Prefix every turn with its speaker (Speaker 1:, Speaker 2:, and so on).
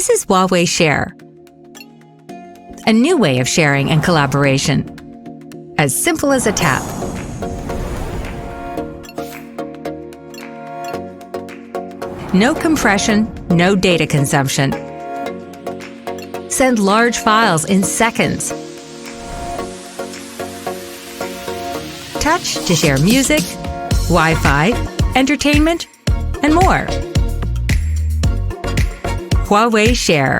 Speaker 1: This is Huwei Share, a new way of sharing and collaboration. As simple as a tap. No compression, no data consumption. Send large files in seconds. Touch to share music, Wi-Fi, entertainment, and more. Huwei Share.